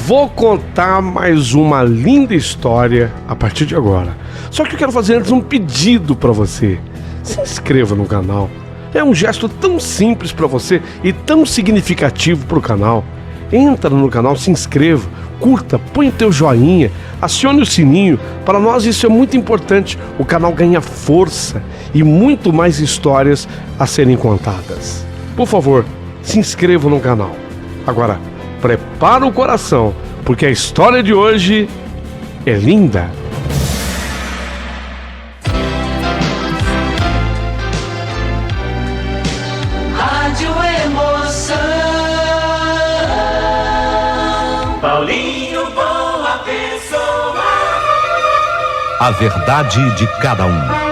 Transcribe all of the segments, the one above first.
vou contar mais uma linda história a partir de agora. Só que eu quero fazer antes um pedido para você. Se inscreva no canal. É um gesto tão simples para você e tão significativo para o canal. Entra no canal, se inscreva, curta, põe o teu joinha, acione o sininho. Para nós isso é muito importante. O canal ganha força e muito mais histórias a serem contadas. Por favor, se inscreva no canal. Agora, prepara o coração, porque a história de hoje é linda. Rádio Emoção. Paulinho Boa Pessoa. A verdade de cada um.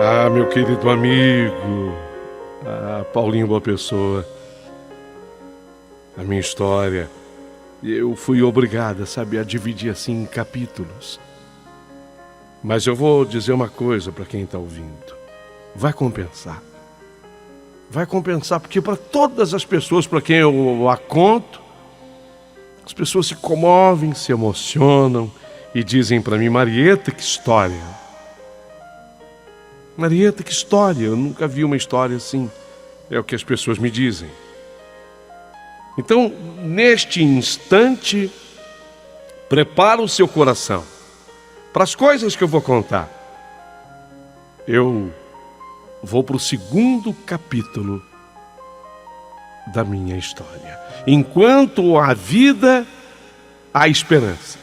Ah, meu querido amigo, Paulinho Boa Pessoa, a minha história, eu fui obrigado, sabe, a dividir assim em capítulos. Mas eu vou dizer uma coisa para quem está ouvindo, vai compensar. Vai compensar, porque para todas as pessoas para quem eu a conto, as pessoas se comovem, se emocionam e dizem para mim: Marieta, que história! Marieta, que história! Eu nunca vi uma história assim. É o que as pessoas me dizem. Então, neste instante, prepara o seu coração para as coisas que eu vou contar. Eu vou para o segundo capítulo da minha história. Enquanto há vida, há esperança.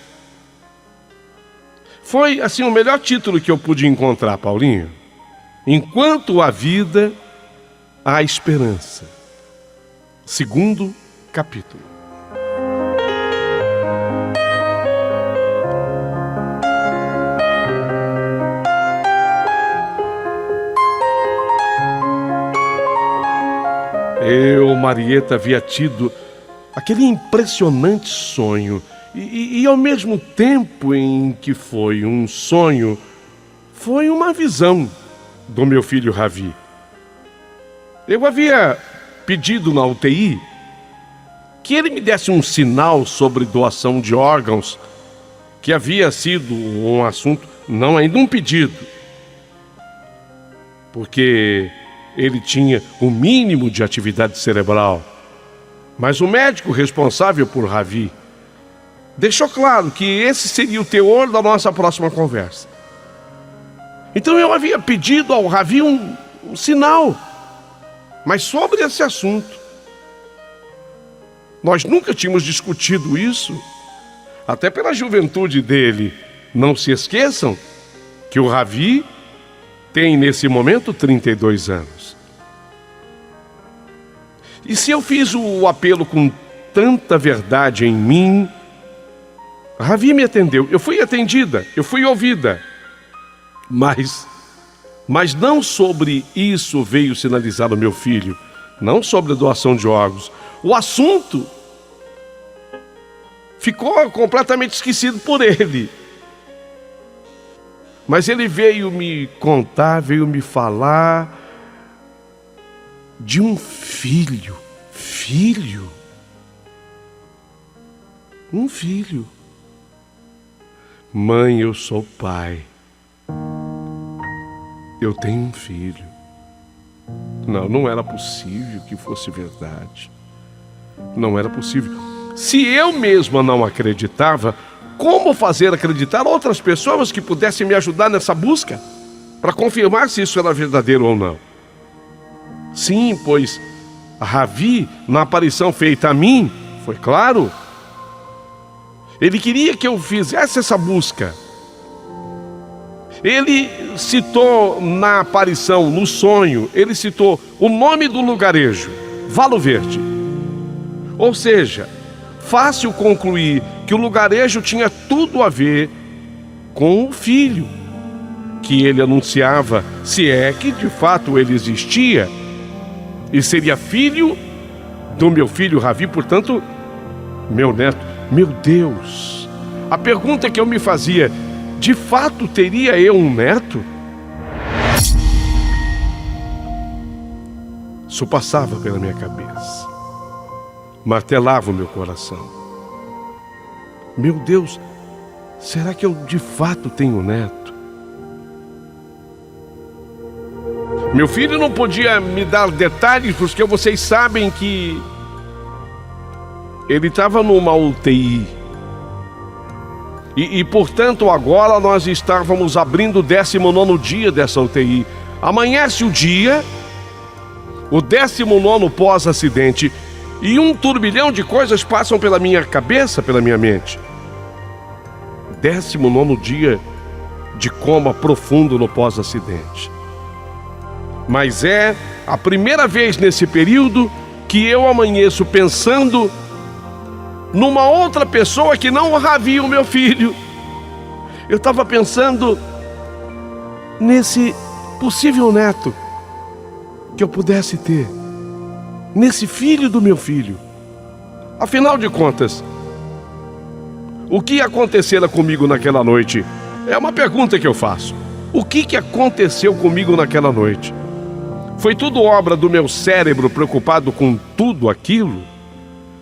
Foi, assim, o melhor título que eu pude encontrar, Paulinho. Enquanto há vida, há esperança. Segundo capítulo. Eu, Marieta, havia tido aquele impressionante sonho. E ao mesmo tempo em que foi um sonho, foi uma visão do meu filho Ravi. Eu havia pedido na UTI que ele me desse um sinal sobre doação de órgãos, que havia sido um assunto, não ainda um pedido, porque ele tinha o mínimo de atividade cerebral. Mas o médico responsável por Ravi deixou claro que esse seria o teor da nossa próxima conversa. Então eu havia pedido ao Ravi um sinal, mas sobre esse assunto. Nós nunca tínhamos discutido isso, até pela juventude dele. Não se esqueçam que o Ravi tem nesse momento 32 anos. E se eu fiz o apelo com tanta verdade em mim, Ravi me atendeu. Eu fui atendida, eu fui ouvida. Mas não sobre isso veio sinalizar o meu filho, não sobre a doação de órgãos. O assunto ficou completamente esquecido por ele. Mas ele veio me contar, veio me falar de um filho. Um filho. Mãe, eu sou pai. Eu tenho um filho. Não era possível que fosse verdade. Não era possível. Se eu mesma não acreditava, como fazer acreditar outras pessoas que pudessem me ajudar nessa busca para confirmar se isso era verdadeiro ou não? Sim, pois Ravi, na aparição feita a mim, foi claro. Ele queria que eu fizesse essa busca. Ele citou na aparição, no sonho, ele citou o nome do lugarejo, Valo Verde. Ou seja, fácil concluir que o lugarejo tinha tudo a ver com o filho que ele anunciava, se é que de fato ele existia, e seria filho do meu filho Ravi, portanto, meu neto. Meu Deus! A pergunta que eu me fazia: De fato, teria eu um neto? Isso passava pela minha cabeça, martelava o meu coração. Meu Deus, será que eu de fato tenho um neto? Meu filho não podia me dar detalhes, porque vocês sabem que ele estava numa UTI. E, portanto, agora nós estávamos abrindo o 19º dia dessa UTI. Amanhece o dia, o 19º pós-acidente, e um turbilhão de coisas passam pela minha cabeça, pela minha mente. 19º dia de coma profundo no pós-acidente. Mas é a primeira vez nesse período que eu amanheço pensando numa outra pessoa que não o Ravi, o meu filho. Eu estava pensando nesse possível neto que eu pudesse ter, nesse filho do meu filho. Afinal de contas, o que acontecera comigo naquela noite? É uma pergunta que eu faço. O que aconteceu comigo naquela noite? Foi tudo obra do meu cérebro preocupado com tudo aquilo?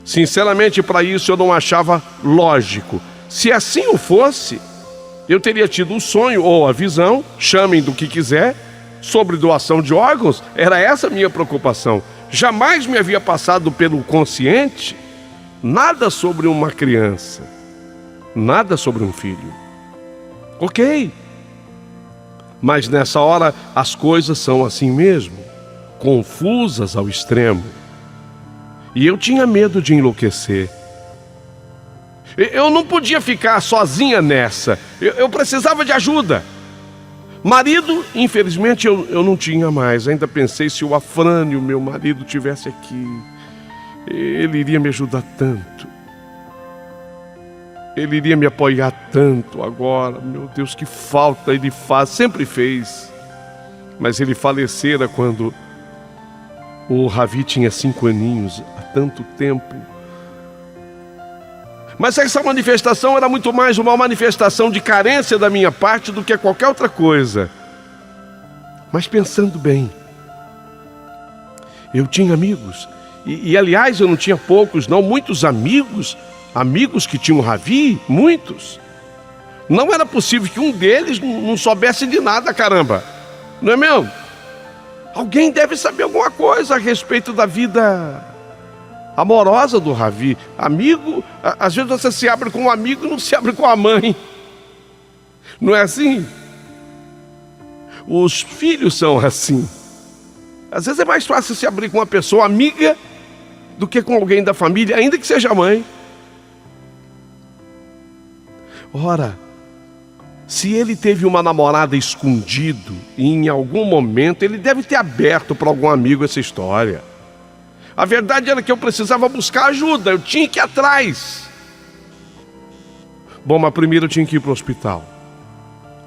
Sinceramente, para isso eu não achava lógico. Se assim o fosse, eu teria tido um sonho ou a visão, chamem do que quiser, sobre doação de órgãos. Era essa a minha preocupação. Jamais me havia passado pelo consciente nada sobre uma criança, nada sobre um filho. Ok. Mas nessa hora as coisas são assim mesmo, confusas ao extremo. E eu tinha medo de enlouquecer. Eu não podia ficar sozinha nessa. Eu precisava de ajuda. Marido, infelizmente, eu não tinha mais. Ainda pensei, se o Afrânio, meu marido, estivesse aqui, ele iria me ajudar tanto. Ele iria me apoiar tanto agora. Meu Deus, que falta ele faz, sempre fez. Mas ele falecera quando o Ravi tinha 5 aninhos, há tanto tempo. Mas essa manifestação era muito mais uma manifestação de carência da minha parte do que qualquer outra coisa. Mas pensando bem, eu tinha amigos, e aliás eu não tinha poucos não, muitos amigos que tinham Ravi, muitos. Não era possível que um deles não soubesse de nada, caramba, não é mesmo? Alguém deve saber alguma coisa a respeito da vida amorosa do Ravi. Amigo, às vezes você se abre com um amigo e não se abre com a mãe. Não é assim? Os filhos são assim. Às vezes é mais fácil se abrir com uma pessoa amiga do que com alguém da família, ainda que seja mãe. Ora, se ele teve uma namorada escondido e em algum momento ele deve ter aberto para algum amigo essa história. A verdade era que eu precisava buscar ajuda, eu tinha que ir atrás. Bom, mas primeiro eu tinha que ir para o hospital.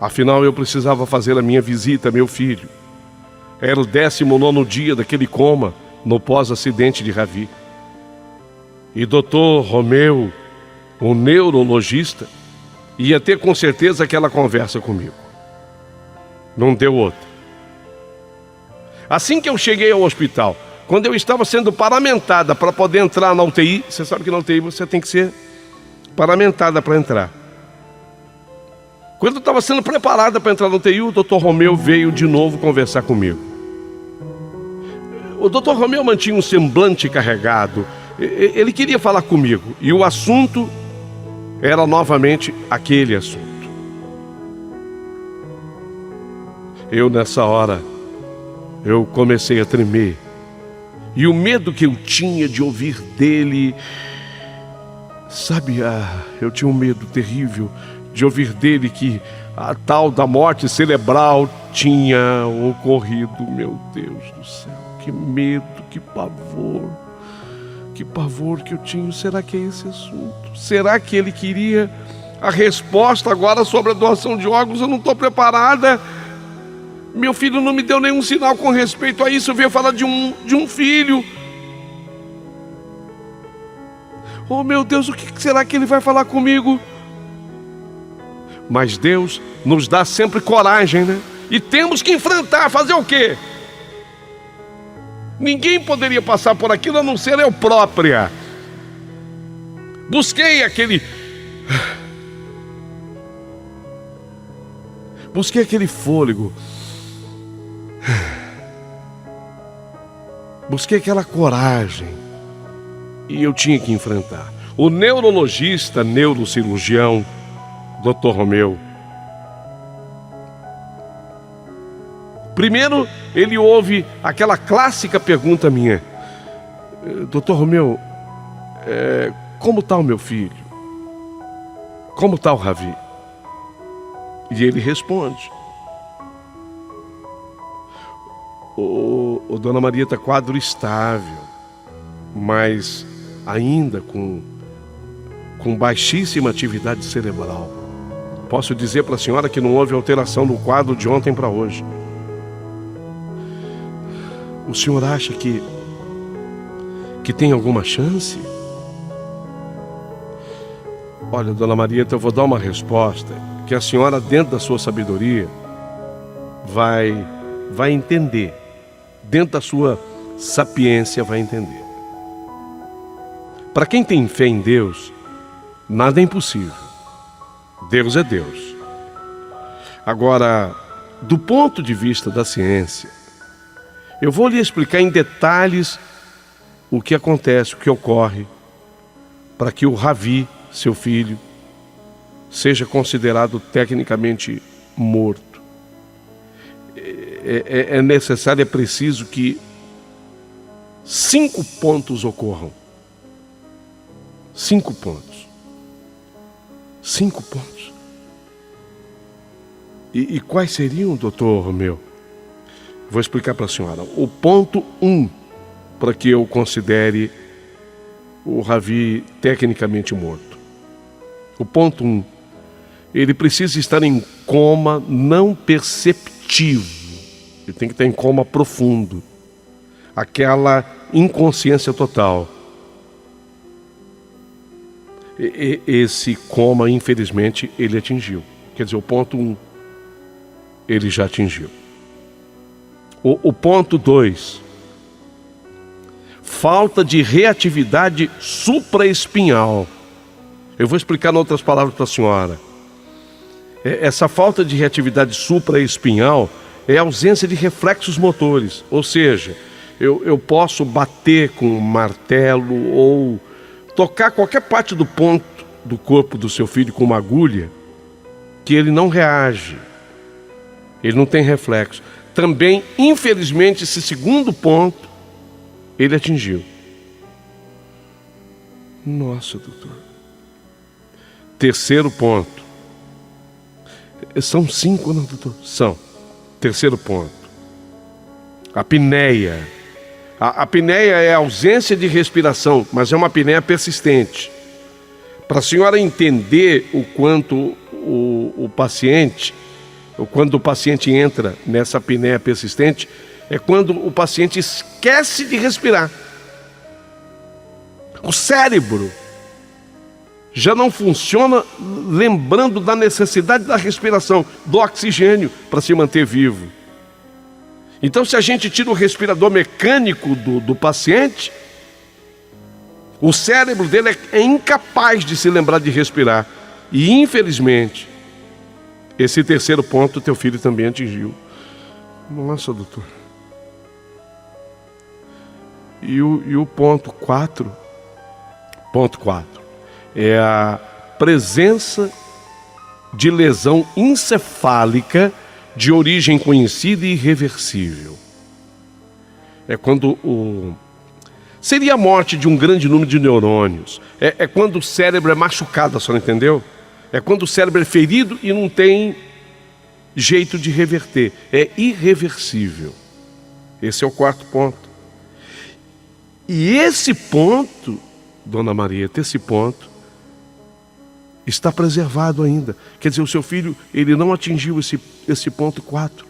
Afinal, eu precisava fazer a minha visita a meu filho. Era o 19º dia daquele coma no pós-acidente de Ravi. E Dr. Romeu, o neurologista, ia ter com certeza aquela conversa comigo. Não deu outra. Assim que eu cheguei ao hospital, quando eu estava sendo paramentada para poder entrar na UTI, você sabe que na UTI você tem que ser paramentada para entrar. Quando eu estava sendo preparada para entrar na UTI, o Dr. Romeu veio de novo conversar comigo. O Dr. Romeu mantinha um semblante carregado. Ele queria falar comigo e o assunto era novamente aquele assunto. Eu nessa hora, eu comecei a tremer. E o medo que eu tinha de ouvir dele, sabe, eu tinha um medo terrível de ouvir dele que a tal da morte cerebral tinha ocorrido. Meu Deus do céu, que medo, que pavor que eu tinha. Será que é esse assunto? Será que ele queria a resposta agora sobre a doação de órgãos? Eu não estou preparada. Meu filho não me deu nenhum sinal com respeito a isso. Eu veio falar de um filho. Oh meu Deus, o que será que ele vai falar comigo? Mas Deus nos dá sempre coragem, né? E temos que enfrentar, fazer o quê? Ninguém poderia passar por aquilo a não ser eu própria. Busquei aquele fôlego. Busquei aquela coragem. E eu tinha que enfrentar. O neurologista, neurocirurgião, Dr. Romeu, primeiro ele ouve aquela clássica pergunta minha: Dr. Romeu, como está o meu filho? Como está o Ravi? E ele responde: o Dona Maria está quadro estável, mas ainda com baixíssima atividade cerebral. Posso dizer para a senhora que não houve alteração no quadro de ontem para hoje. O senhor acha que tem alguma chance? Olha, Dona Maria, então eu vou dar uma resposta que a senhora, dentro da sua sabedoria, vai entender. Dentro da sua sapiência, vai entender. Para quem tem fé em Deus, nada é impossível. Deus é Deus. Agora, do ponto de vista da ciência, eu vou lhe explicar em detalhes o que acontece, o que ocorre, para que o Ravi, seu filho, seja considerado tecnicamente morto. É necessário, é preciso que 5 pontos ocorram. 5 pontos. 5 pontos. E quais seriam, doutor Romeu? Vou explicar para a senhora. O ponto 1, para que eu considere o Ravi tecnicamente morto. O ponto 1, ele precisa estar em coma não perceptivo. Ele tem que estar em coma profundo. Aquela inconsciência total. Esse coma, infelizmente, ele atingiu. Quer dizer, o ponto 1, ele já atingiu. O ponto 2, falta de reatividade supraespinhal. Eu vou explicar em outras palavras para a senhora. Essa falta de reatividade supraespinhal é a ausência de reflexos motores. Ou seja, eu posso bater com um martelo ou tocar qualquer parte do ponto do corpo do seu filho com uma agulha, que ele não reage. Ele não tem reflexo. Também, infelizmente, esse segundo ponto, ele atingiu. Nossa, doutor. Terceiro ponto. São 5, não, doutor? São. Terceiro ponto. A apneia. A apneia é a ausência de respiração, mas é uma apneia persistente. Para a senhora entender o quanto quando o paciente entra nessa apneia persistente, é quando o paciente esquece de respirar. O cérebro já não funciona lembrando da necessidade da respiração, do oxigênio para se manter vivo. Então, se a gente tira o respirador mecânico do paciente, o cérebro dele é incapaz de se lembrar de respirar. E, infelizmente, esse terceiro ponto teu filho também atingiu. Nossa, doutor. E o ponto 4? Ponto 4 é a presença de lesão encefálica de origem conhecida e irreversível. É quando seria a morte de um grande número de neurônios. É quando o cérebro é machucado, a senhora entendeu? É quando o cérebro é ferido e não tem jeito de reverter. É irreversível. Esse é o 4º ponto. E esse ponto, Dona Marieta, esse ponto está preservado ainda. Quer dizer, o seu filho, ele não atingiu esse ponto 4.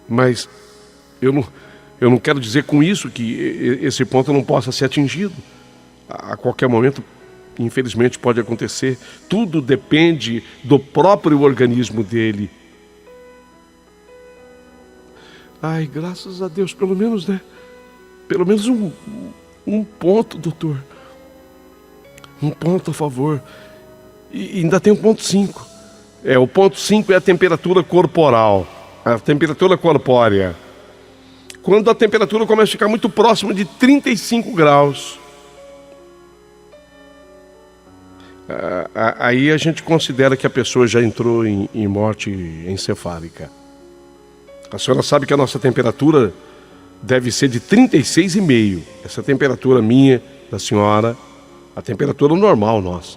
Mas eu não quero dizer com isso que esse ponto não possa ser atingido. A qualquer momento infelizmente pode acontecer. Tudo depende do próprio organismo dele. Ai, graças a Deus, pelo menos, né? Pelo menos um ponto, doutor. Um ponto a favor. E ainda tem um ponto 5. O ponto 5 é a temperatura corporal. A temperatura corpórea. Quando a temperatura começa a ficar muito próxima de 35 graus. Aí a gente considera que a pessoa já entrou em morte encefálica. A senhora sabe que a nossa temperatura deve ser de 36,5. Essa temperatura minha, da senhora, a temperatura normal nossa.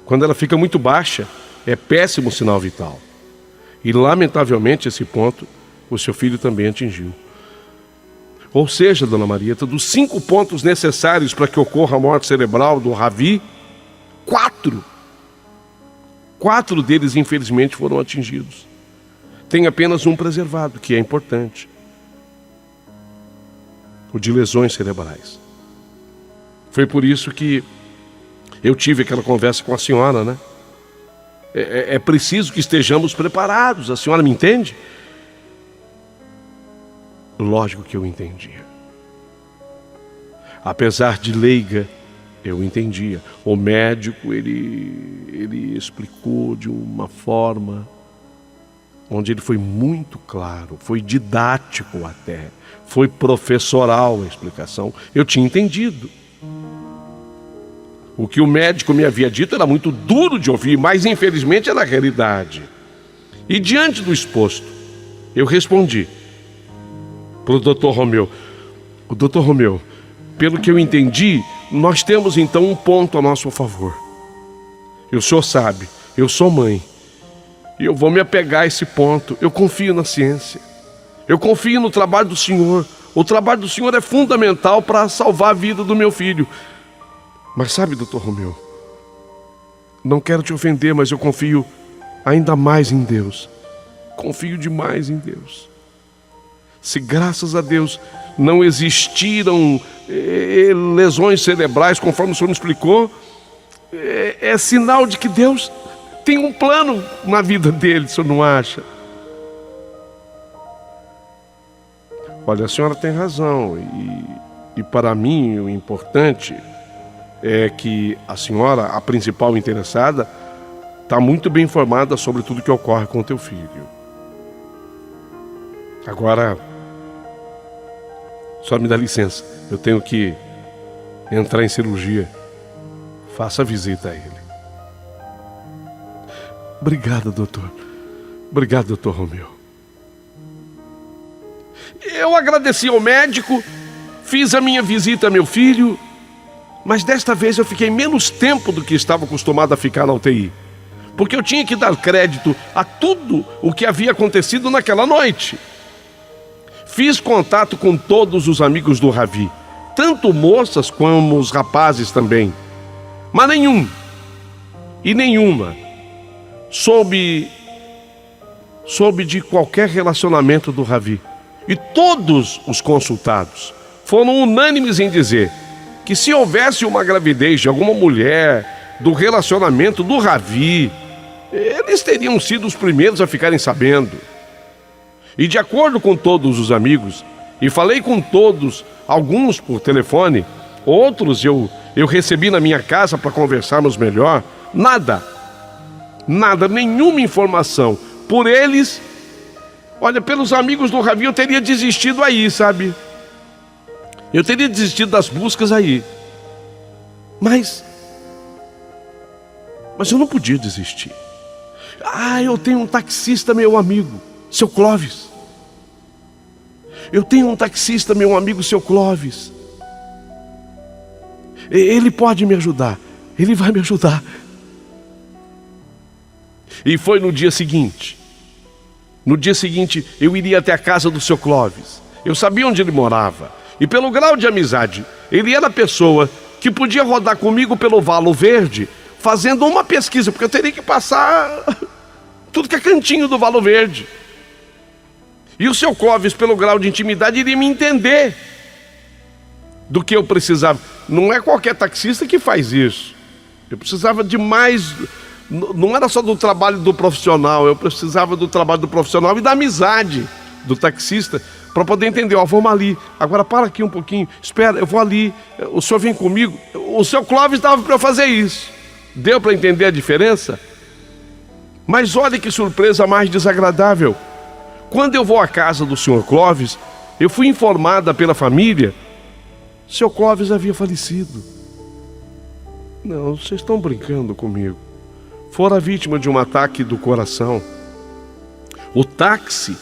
Quando ela fica muito baixa, é péssimo sinal vital. E lamentavelmente esse ponto, o seu filho também atingiu. Ou seja, dona Marieta, dos 5 pontos necessários para que ocorra a morte cerebral do Ravi, 4 deles infelizmente foram atingidos. Tem apenas um preservado, que é importante. O de lesões cerebrais. Foi por isso que eu tive aquela conversa com a senhora, né? É preciso que estejamos preparados, a senhora me entende? Lógico que eu entendia. Apesar de leiga, eu entendia. O médico, ele explicou de uma forma onde ele foi muito claro, foi didático até, foi professoral a explicação. Eu tinha entendido. O que o médico me havia dito era muito duro de ouvir, mas infelizmente era a realidade. E diante do exposto, eu respondi para o Dr. Romeu: o Dr. Romeu, pelo que eu entendi, nós temos então um ponto a nosso favor. E o senhor sabe, eu sou mãe, e eu vou me apegar a esse ponto. Eu confio na ciência, eu confio no trabalho do senhor. O trabalho do senhor é fundamental para salvar a vida do meu filho. Mas sabe, doutor Romeu, não quero te ofender, mas eu confio ainda mais em Deus. Confio demais em Deus. Se graças a Deus não existiram lesões cerebrais, conforme o senhor me explicou, é sinal de que Deus tem um plano na vida dele, o senhor não acha? Olha, a senhora tem razão, e para mim o importante é que a senhora, a principal interessada, está muito bem informada sobre tudo que ocorre com o teu filho. Agora, só me dá licença, eu tenho que entrar em cirurgia. Faça a visita a ele. Obrigado, doutor. Obrigado, doutor Romeu. Eu agradeci ao médico, fiz a minha visita a meu filho, mas desta vez eu fiquei menos tempo do que estava acostumado a ficar na UTI, porque eu tinha que dar crédito a tudo o que havia acontecido naquela noite. Fiz contato com todos os amigos do Ravi, tanto moças como os rapazes também, mas nenhum e nenhuma soube de qualquer relacionamento do Ravi. E todos os consultados foram unânimes em dizer que se houvesse uma gravidez de alguma mulher do relacionamento do Ravi, eles teriam sido os primeiros a ficarem sabendo. E de acordo com todos os amigos, e falei com todos, alguns por telefone, outros eu recebi na minha casa para conversarmos melhor, nada, nenhuma informação. Por eles, olha, pelos amigos do Ravi eu teria desistido aí, sabe? Eu teria desistido das buscas aí. Mas eu não podia desistir. Eu tenho um taxista, meu amigo, seu Clóvis. Eu tenho um taxista, meu amigo, seu Clóvis. Ele pode me ajudar. Ele vai me ajudar. E foi no dia seguinte. No dia seguinte, eu iria até a casa do seu Clóvis. Eu sabia onde ele morava. E pelo grau de amizade, ele era a pessoa que podia rodar comigo pelo Valo Verde, fazendo uma pesquisa, porque eu teria que passar tudo que é cantinho do Valo Verde. E o seu Clóvis, pelo grau de intimidade, iria me entender do que eu precisava. Não é qualquer taxista que faz isso. Eu precisava de mais. Não era só do trabalho do profissional, eu precisava do trabalho do profissional e da amizade do taxista para poder entender. Ó, vamos ali, agora para aqui um pouquinho, espera, eu vou ali, o senhor vem comigo. O seu Clóvis estava para eu fazer isso. Deu para entender a diferença? Mas olha que surpresa mais desagradável. Quando eu vou à casa do senhor Clóvis, eu fui informada pela família, seu Clóvis havia falecido. Não, vocês estão brincando comigo. Fora vítima de um ataque do coração. O táxi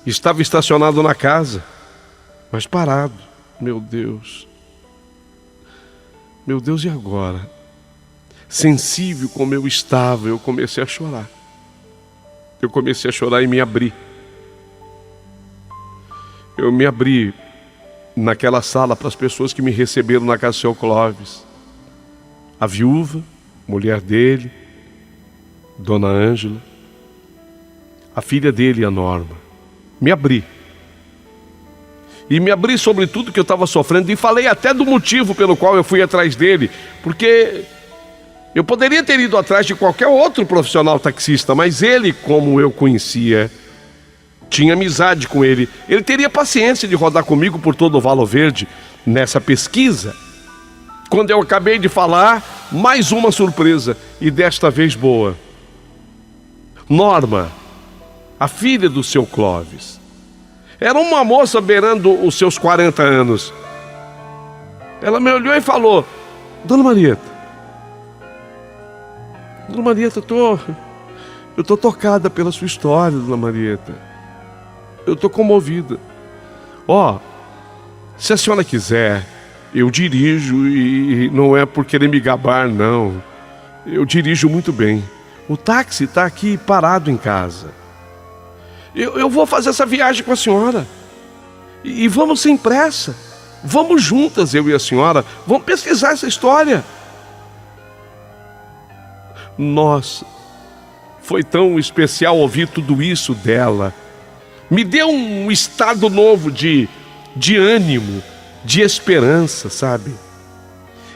estava estacionado na casa, mas parado. Meu Deus. Meu Deus, e agora? Sensível como eu estava, eu comecei a chorar. Eu comecei a chorar e me abri. Eu me abri naquela sala para as pessoas que me receberam na casa do seu Clóvis. A viúva, mulher dele, Dona Ângela, a filha dele, a Norma. Me abri. E me abri sobre tudo que eu estava sofrendo e falei até do motivo pelo qual eu fui atrás dele, porque eu poderia ter ido atrás de qualquer outro profissional taxista, mas ele, como eu conhecia, tinha amizade com ele, ele teria paciência de rodar comigo por todo o Valo Verde nessa pesquisa. Quando eu acabei de falar, mais uma surpresa, e desta vez boa. Norma, a filha do seu Clóvis, era uma moça beirando os seus 40 anos. Ela me olhou e falou: Dona Marieta, eu tô tocada pela sua história, Dona Marieta. Eu tô comovida. Ó, se a senhora quiser, eu dirijo, e não é por querer me gabar, não. Eu dirijo muito bem. O táxi está aqui parado em casa. Eu vou fazer essa viagem com a senhora. E vamos sem pressa. Vamos juntas, eu e a senhora. Vamos pesquisar essa história. Nossa, foi tão especial ouvir tudo isso dela. Me deu um estado novo de ânimo, de esperança, sabe?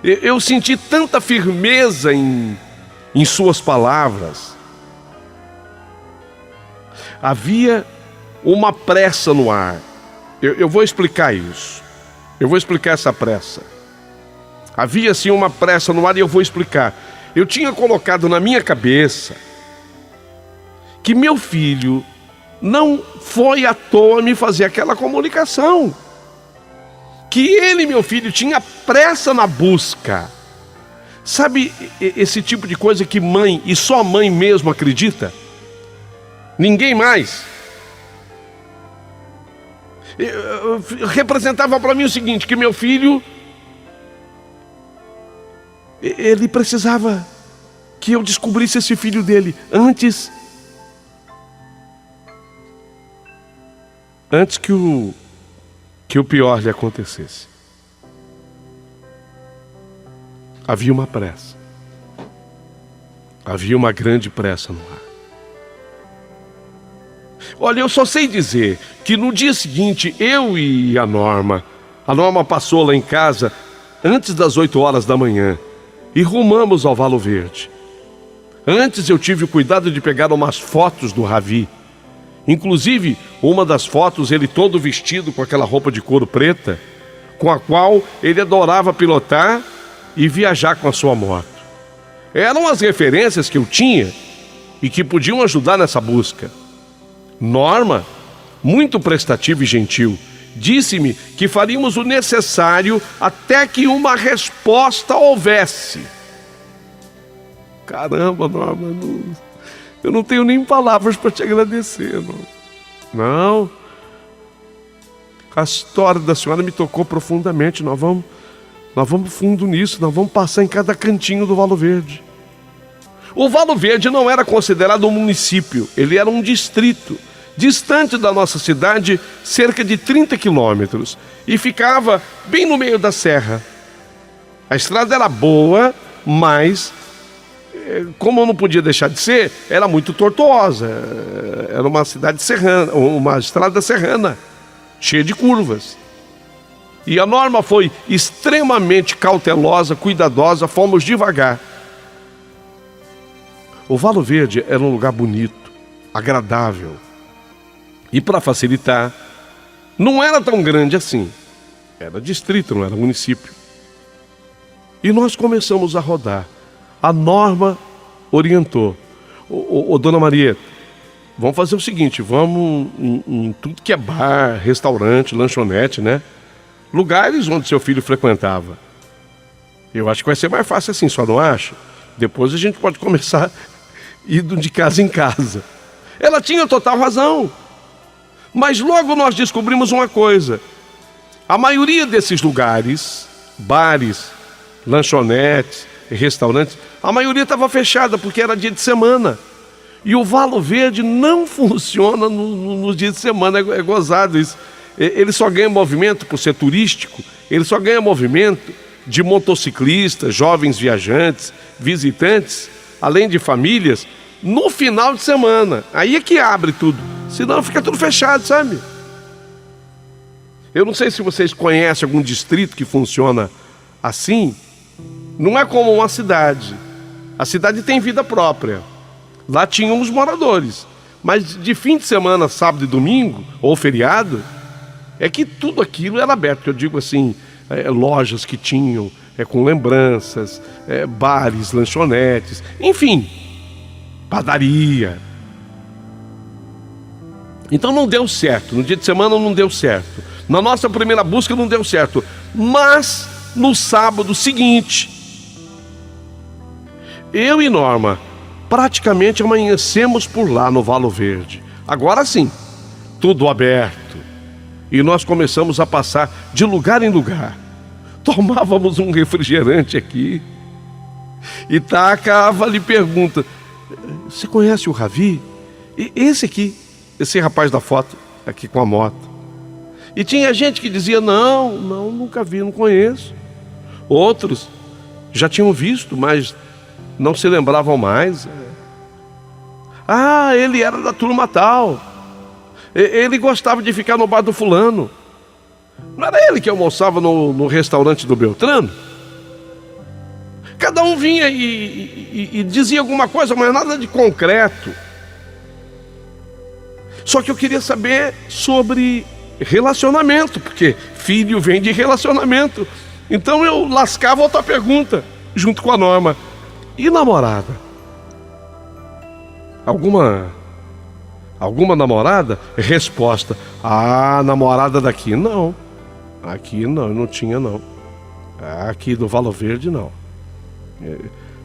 Eu senti tanta firmeza em suas palavras. Havia uma pressa no ar. Eu vou explicar isso. Eu vou explicar essa pressa. Havia sim uma pressa no ar e eu vou explicar. Eu tinha colocado na minha cabeça que meu filho não foi à toa me fazer aquela comunicação. Que ele, meu filho, tinha pressa na busca. Sabe esse tipo de coisa que mãe, e só mãe mesmo acredita? Ninguém mais. Representava para mim o seguinte, que meu filho, ele precisava que eu descobrisse esse filho dele antes que o pior lhe acontecesse. Havia uma pressa. Havia uma grande pressa no ar. Olha, eu só sei dizer que no dia seguinte, eu e a Norma passou lá em casa antes das 8 horas da manhã e rumamos ao Valo Verde. Antes eu tive o cuidado de pegar umas fotos do Ravi. Inclusive, uma das fotos, ele todo vestido com aquela roupa de couro preta, com a qual ele adorava pilotar e viajar com a sua moto. Eram as referências que eu tinha e que podiam ajudar nessa busca. Norma, muito prestativa e gentil, disse-me que faríamos o necessário até que uma resposta houvesse. Caramba, Norma, eu não tenho nem palavras para te agradecer. Não. A história da senhora me tocou profundamente. Nós vamos fundo nisso, nós vamos passar em cada cantinho do Valo Verde. O Valo Verde não era considerado um município, ele era um distrito, distante da nossa cidade, cerca de 30 quilômetros, e ficava bem no meio da serra. A estrada era boa, mas, como não podia deixar de ser, era muito tortuosa. Era uma cidade serrana, uma estrada serrana, cheia de curvas. E a Norma foi extremamente cautelosa, cuidadosa, fomos devagar. O Valo Verde era um lugar bonito, agradável. E para facilitar, não era tão grande assim. Era distrito, não era município. E nós começamos a rodar. A Norma orientou. Ô, Dona Marieta, vamos fazer o seguinte, vamos em tudo que é bar, restaurante, lanchonete, né? Lugares onde seu filho frequentava. Eu acho que vai ser mais fácil assim, só não acha? Depois a gente pode começar indo de casa em casa. Ela tinha total razão. Mas logo nós descobrimos uma coisa. A maioria desses lugares, bares, lanchonetes, restaurantes, a maioria estava fechada porque era dia de semana. E o Valo Verde não funciona nos dias de semana, é gozado isso. Ele só ganha movimento por ser turístico, ele só ganha movimento de motociclistas, jovens viajantes, visitantes, além de famílias, no final de semana. Aí é que abre tudo, senão fica tudo fechado, sabe? Eu não sei se vocês conhecem algum distrito que funciona assim. Não é como uma cidade. A cidade tem vida própria. Lá tinham os moradores. Mas de fim de semana, sábado e domingo, ou feriado, é que tudo aquilo era aberto. Eu digo assim, lojas que tinham com lembranças, bares, lanchonetes, enfim, padaria. Então não deu certo. No dia de semana não deu certo. Na nossa primeira busca não deu certo. Mas no sábado seguinte, eu e Norma praticamente amanhecemos por lá no Valo Verde. Agora sim, tudo aberto. E nós começamos a passar de lugar em lugar. Tomávamos um refrigerante aqui. E Tacava lhe pergunta: você conhece o Ravi? Esse aqui, esse rapaz da foto, aqui com a moto. E tinha gente que dizia: não, nunca vi, não conheço. Outros já tinham visto, mas não se lembravam mais. Ah, ele era da turma tal. Ele gostava de ficar no bar do fulano. Não era ele que almoçava no restaurante do Beltrano? Cada um vinha e dizia alguma coisa, mas nada de concreto. Só que eu queria saber sobre relacionamento, porque filho vem de relacionamento. Então eu lascava outra pergunta, junto com a Norma: e namorada? Alguma namorada? Resposta: namorada daqui não. Aqui não tinha não. Aqui do Valo Verde não.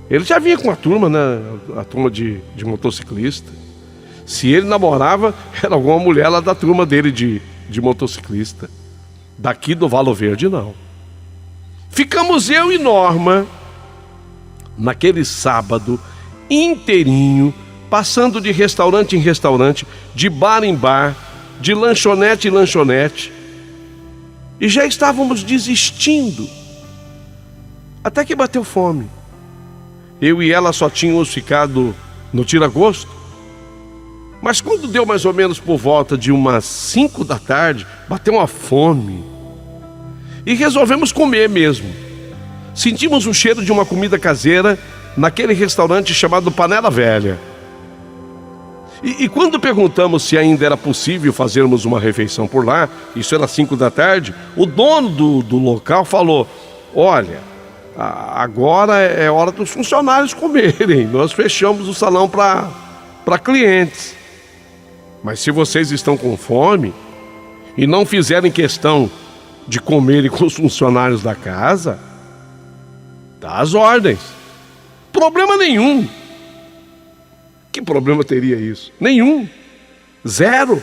Ele já vinha com a turma, né? A turma de motociclista. Se ele namorava, era alguma mulher lá da turma dele de motociclista. Daqui do Valo Verde não. Ficamos eu e Norma naquele sábado inteirinho, passando de restaurante em restaurante, de bar em bar, de lanchonete em lanchonete, e já estávamos desistindo, até que bateu fome. Eu e ela só tínhamos ficado no tira-gosto, mas quando deu mais ou menos por volta de umas 5 da tarde, bateu uma fome, e resolvemos comer mesmo. Sentimos o cheiro de uma comida caseira naquele restaurante chamado Panela Velha. E quando perguntamos se ainda era possível fazermos uma refeição por lá, isso era 5 da tarde, o dono do local falou: olha, agora é hora dos funcionários comerem, nós fechamos o salão para clientes. Mas se vocês estão com fome e não fizerem questão de comerem com os funcionários da casa, dá as ordens. Problema nenhum. Que problema teria isso? Nenhum. Zero.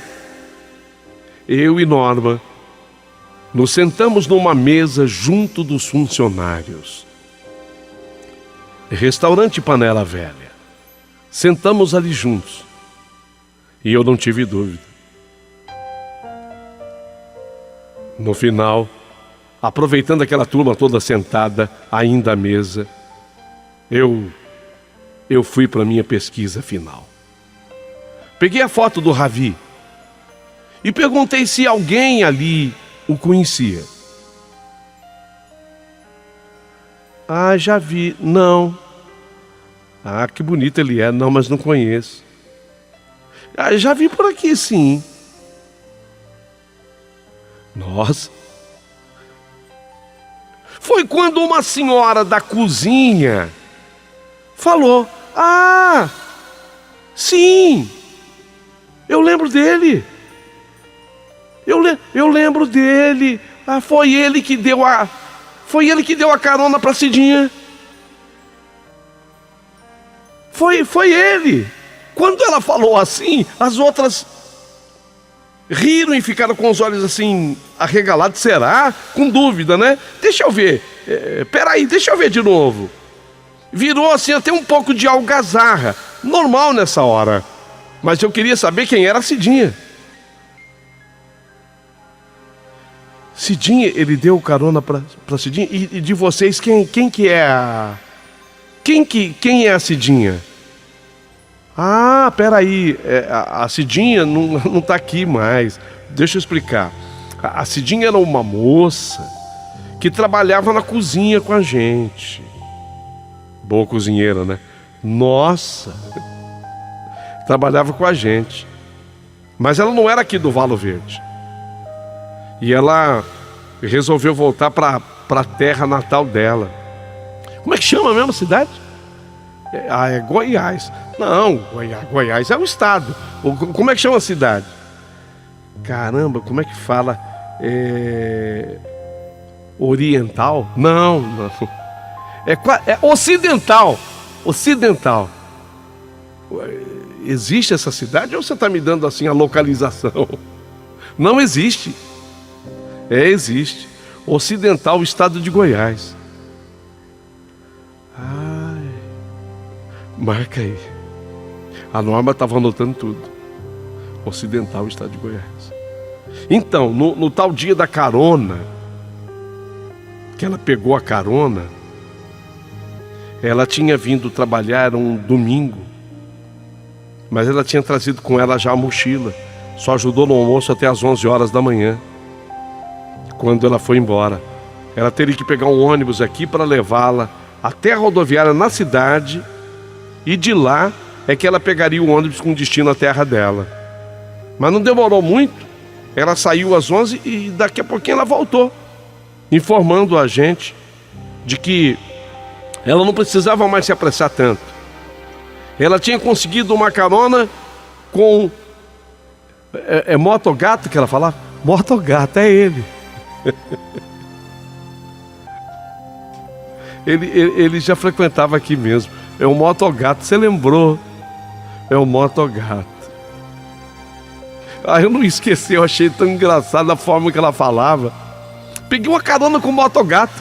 Eu e Norma nos sentamos numa mesa junto dos funcionários. Restaurante Panela Velha. Sentamos ali juntos. E eu não tive dúvida. No final, aproveitando aquela turma toda sentada, ainda à mesa, eu fui para a minha pesquisa final. Peguei a foto do Ravi e perguntei se alguém ali o conhecia. Já vi. Não. Ah, que bonito ele é. Não, mas não conheço. Ah, já vi por aqui, sim. Nossa. Foi quando uma senhora da cozinha falou: ah, sim, eu lembro dele. Eu lembro dele. Ah, foi ele que deu a carona para Cidinha. Foi ele. Quando ela falou assim, as outras riram e ficaram com os olhos assim arregalados. Será? Com dúvida, né? Deixa eu ver. Peraí, deixa eu ver de novo. Virou assim até um pouco de algazarra. Normal nessa hora. Mas eu queria saber quem era a Cidinha. Cidinha, ele deu carona pra Cidinha. E de vocês, quem que é a... Quem é a Cidinha? Ah, peraí, a Cidinha não tá aqui mais. Deixa eu explicar. A Cidinha era uma moça que trabalhava na cozinha com a gente. Boa cozinheira, né? Nossa! Trabalhava com a gente. Mas ela não era aqui do Valo Verde. E ela resolveu voltar para a terra natal dela. Como é que chama mesmo a cidade? É Goiás. Não, Goiás é o estado. Como é que chama a cidade? Caramba, como é que fala? Oriental? Não. É ocidental. Ocidental. Existe essa cidade ou você está me dando assim a localização? Não existe. Existe. Ocidental, estado de Goiás. Ai, marca aí. A Norma estava anotando tudo. Ocidental, estado de Goiás. Então, no tal dia da carona, que ela pegou a carona, ela tinha vindo trabalhar, era um domingo, mas ela tinha trazido com ela já a mochila. Só ajudou no almoço até as 11 horas da manhã. Quando ela foi embora, ela teria que pegar um ônibus aqui para levá-la até a rodoviária na cidade, e de lá é que ela pegaria o ônibus com destino à terra dela. Mas não demorou muito, ela saiu às 11 e daqui a pouquinho ela voltou, informando a gente de que ela não precisava mais se apressar tanto. Ela tinha conseguido uma carona com... Motogato que ela falava? Motogato, é ele. Ele já frequentava aqui mesmo. É o Motogato, você lembrou? É o Motogato. Eu não esqueci, eu achei tão engraçado a forma que ela falava. Peguei uma carona com o Motogato.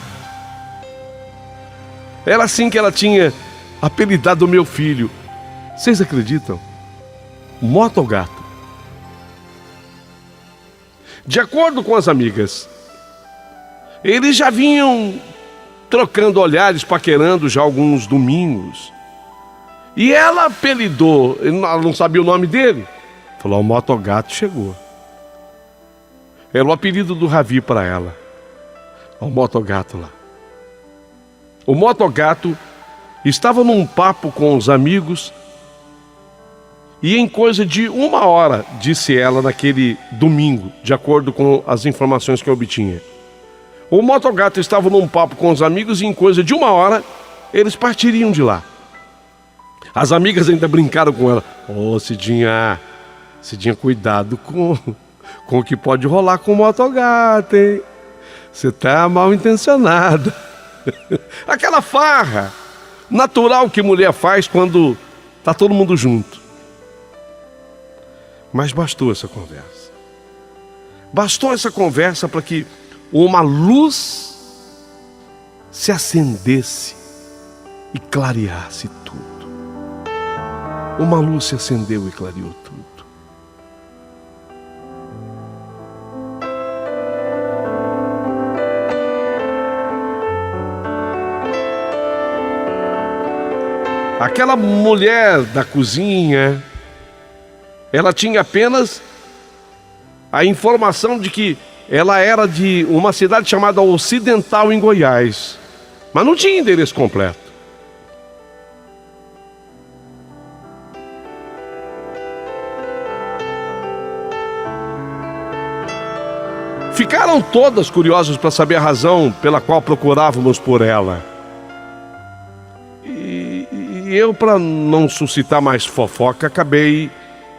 Era assim que ela tinha apelidado o meu filho. Vocês acreditam? Motogato. De acordo com as amigas, eles já vinham trocando olhares, paquerando já alguns domingos. E ela apelidou, ela não sabia o nome dele. Falou: o Motogato chegou. Era o apelido do Ravi para ela. O Motogato lá. O Motogato estava num papo com os amigos e em coisa de 1 hora, disse ela naquele domingo, de acordo com as informações que eu obtinha. O Motogato estava num papo com os amigos e em coisa de 1 hora eles partiriam de lá. As amigas ainda brincaram com ela: ô, Cidinha, cuidado com o que pode rolar com o Motogato, hein? Você tá mal intencionada. Aquela farra natural que mulher faz quando tá todo mundo junto. Mas bastou essa conversa. Bastou essa conversa para que uma luz se acendesse e clareasse tudo. Uma luz se acendeu e clareou tudo. Aquela mulher da cozinha, ela tinha apenas a informação de que ela era de uma cidade chamada Ocidental, em Goiás, mas não tinha endereço completo. Ficaram todas curiosas para saber a razão pela qual procurávamos por ela. E eu, para não suscitar mais fofoca, acabei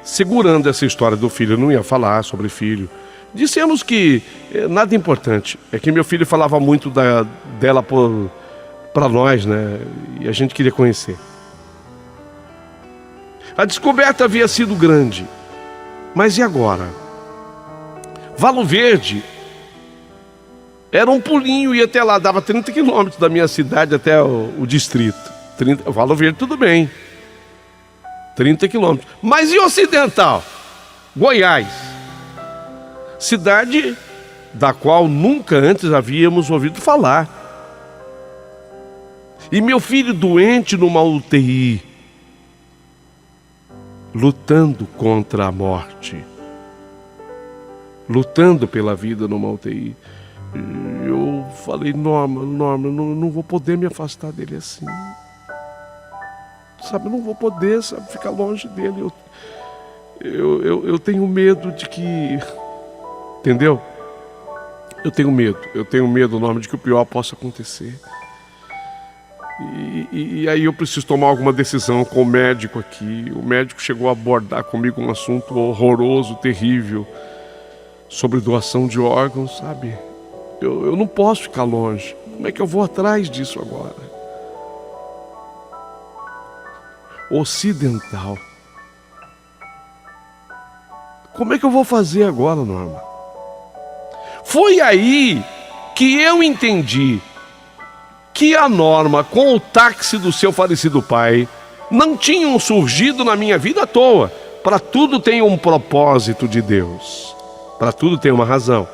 segurando essa história do filho. Eu não ia falar sobre filho. Dissemos que nada importante. É que meu filho falava muito dela para nós, né? E a gente queria conhecer. A descoberta havia sido grande. Mas e agora? Valo Verde era um pulinho, ia até lá, dava 30 quilômetros da minha cidade até o distrito. Valo Verde, tudo bem. 30 quilômetros. Mas e Ocidental? Goiás. Cidade da qual nunca antes havíamos ouvido falar. E meu filho doente numa UTI, lutando contra a morte, lutando pela vida numa UTI. Eu falei, Norma, não vou poder me afastar dele assim. Sabe, eu não vou poder, sabe, ficar longe dele. Eu tenho medo de que... Entendeu? Eu tenho medo, Norma, de que o pior possa acontecer. E aí eu preciso tomar alguma decisão com o médico aqui. O médico chegou a abordar comigo um assunto horroroso, terrível, sobre doação de órgãos, sabe? Eu não posso ficar longe. Como é que eu vou atrás disso agora? Ocidental. Como é que eu vou fazer agora, Norma? Foi aí que eu entendi que a Norma, com o táxi do seu falecido pai, não tinham surgido na minha vida à toa. Para tudo tem um propósito de Deus. Para tudo tem uma razão.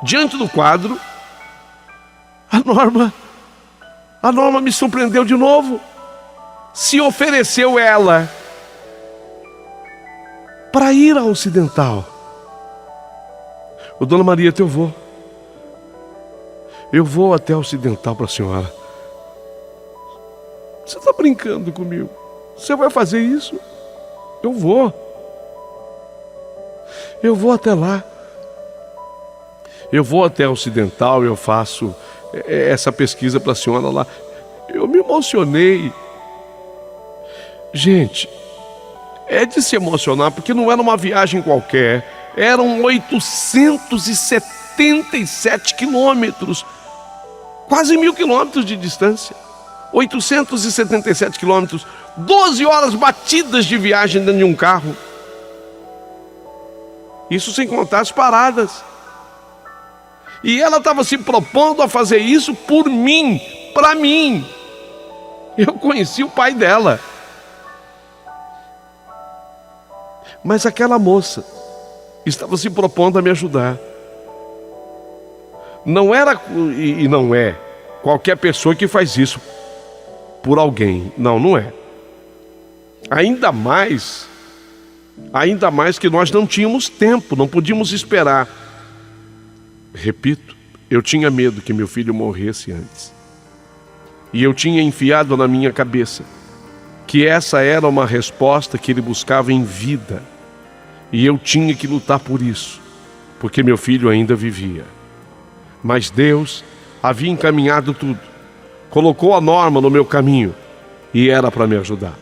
Diante do quadro, a Norma me surpreendeu de novo. Se ofereceu ela para ir ao Ocidental. Ô, Dona Maria, eu vou até o Ocidental para a senhora. Você está brincando comigo? Você vai fazer isso? Eu vou até lá. Eu vou até o Ocidental, eu faço essa pesquisa para a senhora lá. Eu me emocionei. Gente, é de se emocionar, porque não era uma viagem qualquer. Eram 877 quilômetros. Quase 1.000 quilômetros de distância. 877 quilômetros. 12 horas batidas de viagem dentro de um carro. Isso sem contar as paradas. E ela estava se propondo a fazer isso por mim, para mim. Eu conheci o pai dela. Mas aquela moça estava se propondo a me ajudar. Não era, e não é, qualquer pessoa que faz isso por alguém. Não é. Ainda mais que nós não tínhamos tempo, não podíamos esperar. Repito, eu tinha medo que meu filho morresse antes. E eu tinha enfiado na minha cabeça que essa era uma resposta que ele buscava em vida. E eu tinha que lutar por isso, porque meu filho ainda vivia. Mas Deus havia encaminhado tudo. Colocou a Norma no meu caminho e era para me ajudar.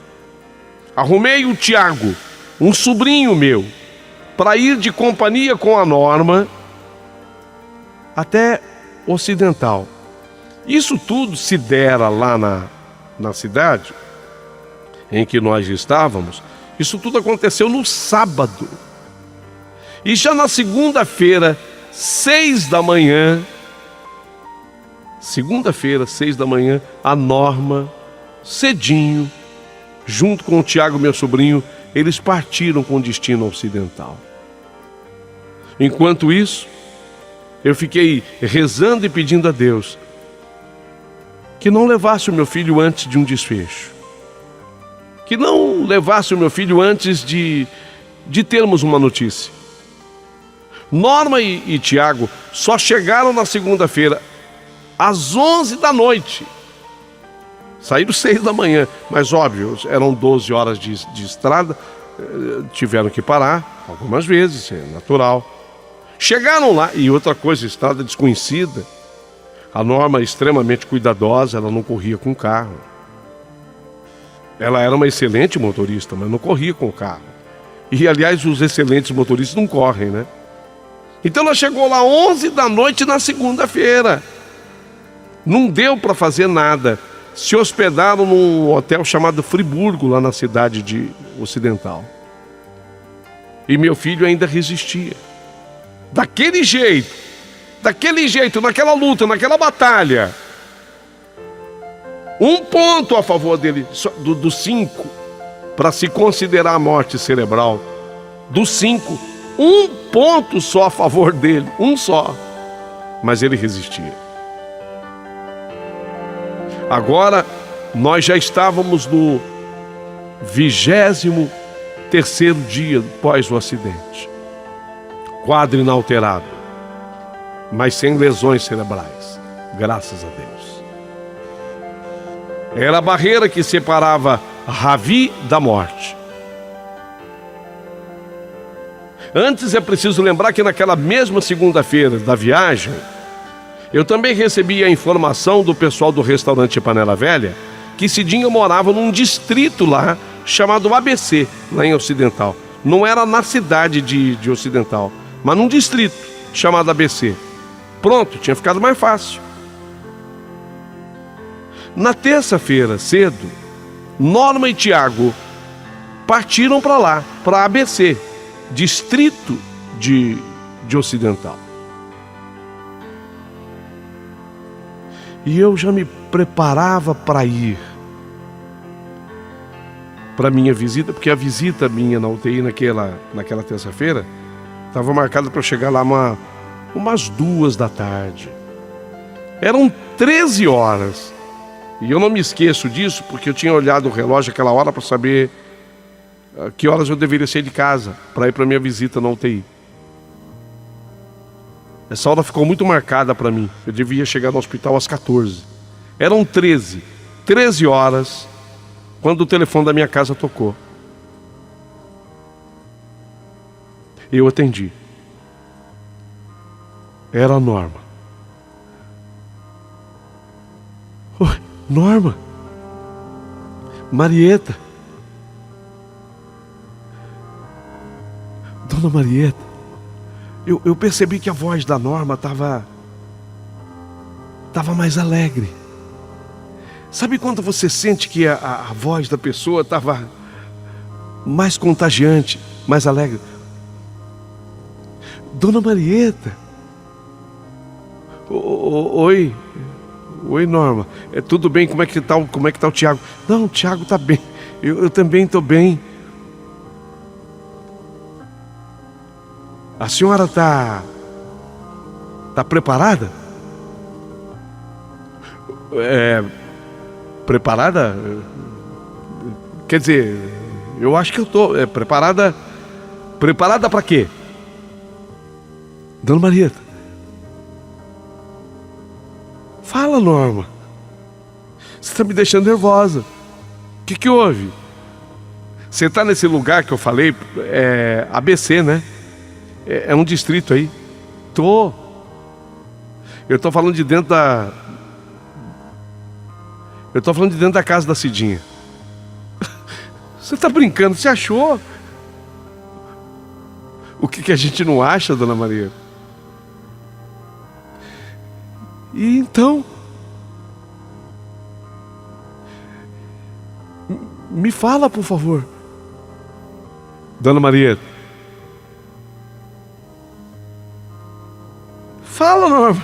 Arrumei o Tiago, um sobrinho meu, para ir de companhia com a Norma até Ocidental. Isso tudo se dera lá na cidade em que nós estávamos. Isso tudo aconteceu no sábado. E já na segunda-feira, 6 da manhã, a Norma, cedinho, junto com o Tiago, meu sobrinho, eles partiram com destino ao Ocidental. Enquanto isso, eu fiquei rezando e pedindo a Deus que não levasse o meu filho antes de um desfecho. Que não levasse o meu filho antes de termos uma notícia. Norma e Tiago só chegaram na segunda-feira às 11 da noite. Saíram 6 da manhã, mas óbvio, eram 12 horas de estrada, tiveram que parar algumas vezes, é natural. Chegaram lá, e outra coisa, estrada desconhecida. A Norma, extremamente cuidadosa, ela não corria com o carro. Ela era uma excelente motorista, mas não corria com o carro. E, aliás, os excelentes motoristas não correm, né? Então ela chegou lá 11 da noite na segunda-feira. Não deu para fazer nada. Se hospedaram num hotel chamado Friburgo, lá na cidade de Ocidental. E meu filho ainda resistia. Daquele jeito, naquela luta, naquela batalha. 1 ponto a favor dele, dos 5, para se considerar a morte cerebral. Dos 5, 1 ponto só a favor dele, 1 só. Mas ele resistia. Agora, nós já estávamos no 23º dia após o acidente. Quadro inalterado, mas sem lesões cerebrais, graças a Deus. Era a barreira que separava Ravi da morte. Antes é preciso lembrar que naquela mesma segunda-feira da viagem, eu também recebi a informação do pessoal do restaurante Panela Velha que Cidinha morava num distrito lá chamado ABC, lá em Ocidental. Não era na cidade de Ocidental, mas num distrito chamado ABC. Pronto, tinha ficado mais fácil. Na terça-feira, cedo, Norma e Tiago partiram para lá, para ABC, distrito de Ocidental. E eu já me preparava para ir para minha visita, porque a visita minha na UTI naquela terça-feira estava marcada para eu chegar lá umas 2 da tarde. Eram 13 horas. E eu não me esqueço disso, porque eu tinha olhado o relógio aquela hora para saber que horas eu deveria sair de casa para ir para minha visita na UTI. Essa hora ficou muito marcada para mim. Eu devia chegar no hospital às 14. Eram 13 horas, quando o telefone da minha casa tocou. Eu atendi. Era a Norma. Oi, Norma. Marieta. Dona Marieta, eu percebi que a voz da Norma estava mais alegre. Sabe quando você sente que a voz da pessoa estava mais contagiante, mais alegre? Dona Marieta. Oi, Norma. Tudo bem? Como é que tá o Tiago? Não, o Tiago está bem. Eu também estou bem. A senhora está preparada? Preparada? Quer dizer, eu acho que eu estou preparada. Preparada para quê? Dona Marieta. Fala, Norma. Você está me deixando nervosa. O que houve? Você está nesse lugar que eu falei, ABC, né? É um distrito aí. Eu estou falando de dentro da... Eu estou falando de dentro da casa da Cidinha. Você está brincando? Você achou? O que a gente não acha, Dona Maria? E então? Me fala, por favor. Dona Maria. Fala, Norma.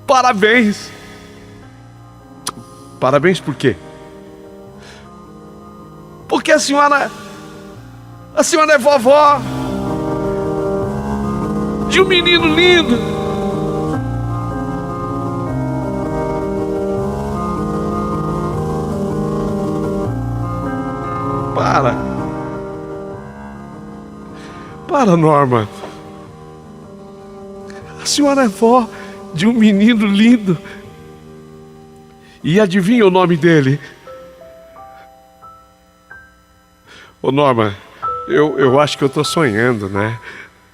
Parabéns. Parabéns por quê? Porque a senhora é vovó de um menino lindo. Para, Norma. A senhora é vó de um menino lindo. E adivinha o nome dele? Ô Norma, eu acho que eu tô sonhando, né?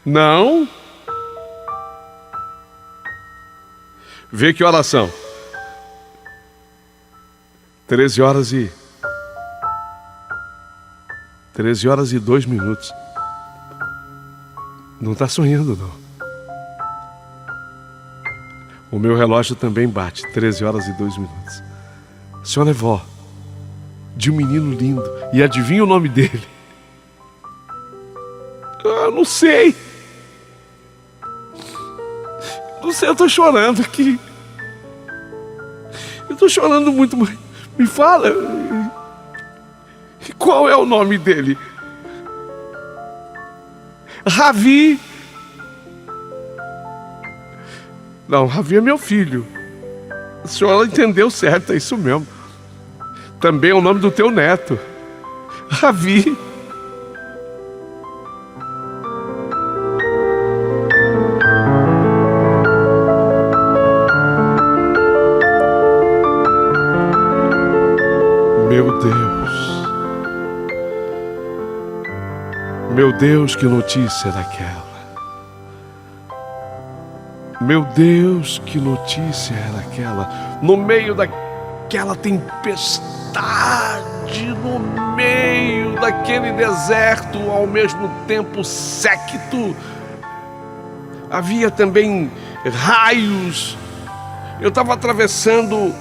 Não, Vê que horas são. 13 horas e 2 minutos. Não está sonhando, não. O meu relógio também bate 13 horas e 2 minutos. A senhora é vó de um menino lindo. E adivinha o nome dele? Eu não sei. Não sei, eu tô chorando aqui. Eu tô chorando muito, mãe. Me fala. Qual é o nome dele? Ravi. Não, Ravi é meu filho. A senhora entendeu certo, é isso mesmo. Também é o nome do teu neto. Ravi. Meu Deus. Meu Deus, que notícia daquela. Meu Deus, que notícia era aquela. No meio daquela tempestade, no meio daquele deserto, ao mesmo tempo séquito, havia também raios. Eu estava atravessando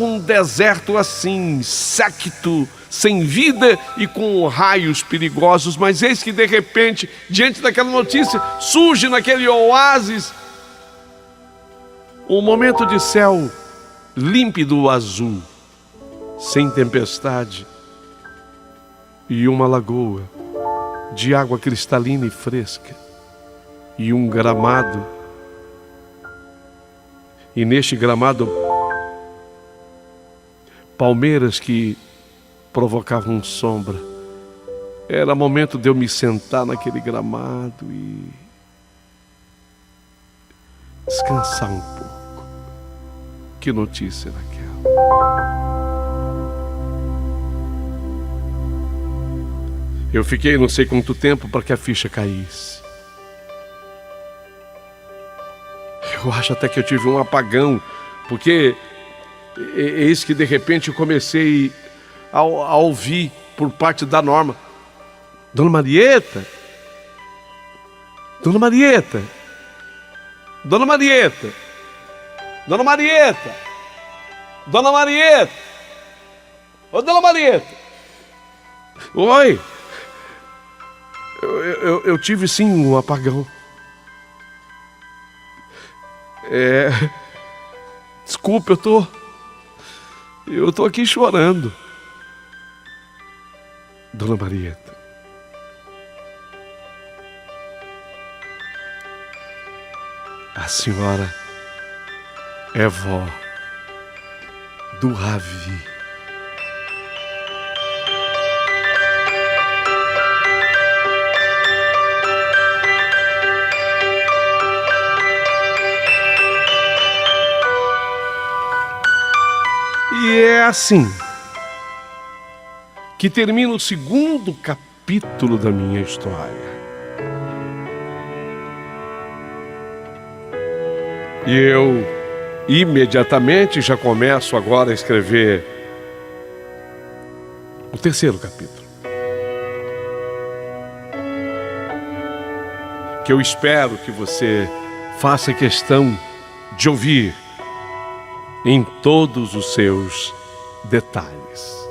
um deserto assim, séquito, sem vida e com raios perigosos, mas eis que de repente, diante daquela notícia, surge naquele oásis um momento de céu límpido azul, sem tempestade, e uma lagoa de água cristalina e fresca, e um gramado, e neste gramado palmeiras que provocavam sombra. Era momento de eu me sentar naquele gramado e descansar um pouco. Que notícia era aquela? Eu fiquei não sei quanto tempo para que a ficha caísse. Eu acho até que eu tive um apagão, porque eis que de repente eu comecei a ouvir por parte da Norma: Dona Marieta, Dona Marieta, Dona Marieta, Dona Marieta, Dona Marieta, ô Dona Marieta. Oi. Eu tive sim um apagão. Desculpa, eu tô aqui chorando. Dona Marieta, a senhora é vó do Ravi. E é assim que termina o segundo capítulo da minha história. E eu imediatamente já começo agora a escrever o terceiro capítulo, que eu espero que você faça questão de ouvir em todos os seus detalhes.